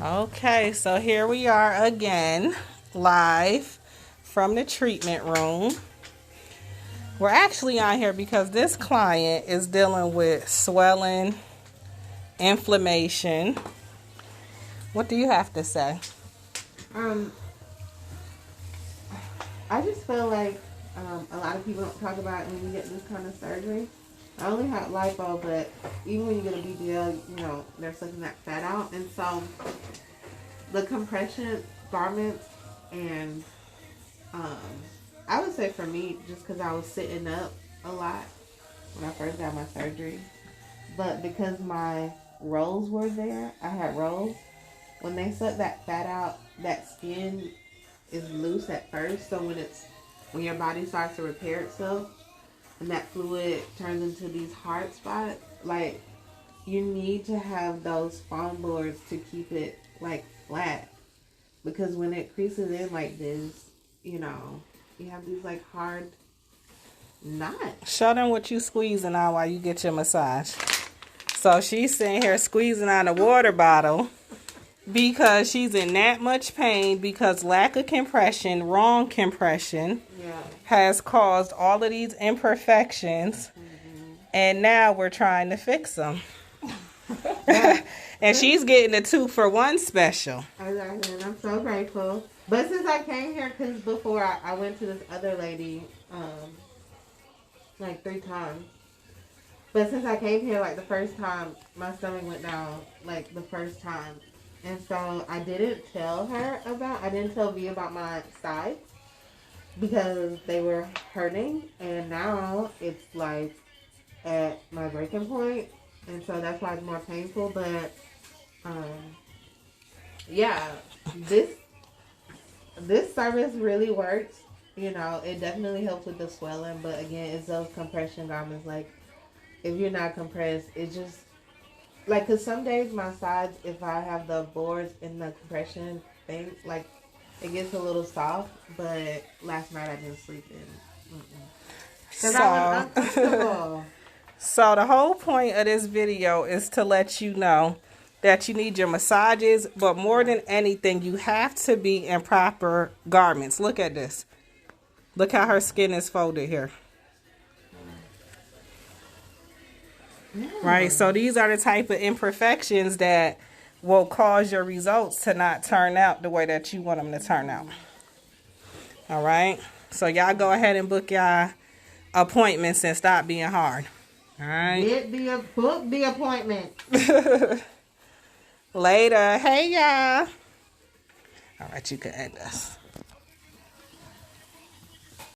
Okay, so here we are again, live from the treatment room. We're actually on here because this client is dealing with swelling, inflammation. What do you have to say? I just feel like a lot of people don't talk about when you get this kind of surgery. I only had lipo, but even when you get a BBL, they're sucking that fat out. And so the compression garments and I would say for me, just because I was sitting up a lot when I first got my surgery, but because my rolls were there, I had rolls. When they suck that fat out, that skin is loose at first. So when your body starts to repair itself, and that fluid turns into these hard spots, like you need to have those foam boards to keep it like flat, because when it creases in like this, you have these like hard knots. Show them what you squeezing on while you get your massage. So she's sitting here squeezing on a water bottle because she's in that much pain because lack of compression, wrong compression, has caused all of these imperfections. And now we're trying to fix them. And she's getting a 2-for-1 special. Exactly, and I'm so grateful. But since I came here, because before I went to this other lady like 3 times. But since I came here like the first time, my stomach went down like the first time. And so I didn't tell V about my sides because they were hurting. And now it's like at my breaking point. And so that's why it's more painful. But yeah, this service really works. It definitely helps with the swelling. But again, it's those compression garments. Like, if you're not compressed, it just, like, because some days my sides, if I have the boards in the compression thing, like, it gets a little soft. But last night I didn't sleep in. Because I was uncomfortable. So the whole point of this video is to let you know that you need your massages, but more than anything, you have to be in proper garments. Look at this. Look how her skin is folded here. Right, so these are the type of imperfections that will cause your results to not turn out the way that you want them to turn out. All right, so y'all go ahead and book y'all appointments and stop being hard. All right. Book the appointment. Later. Hey, y'all. All right, you can end us.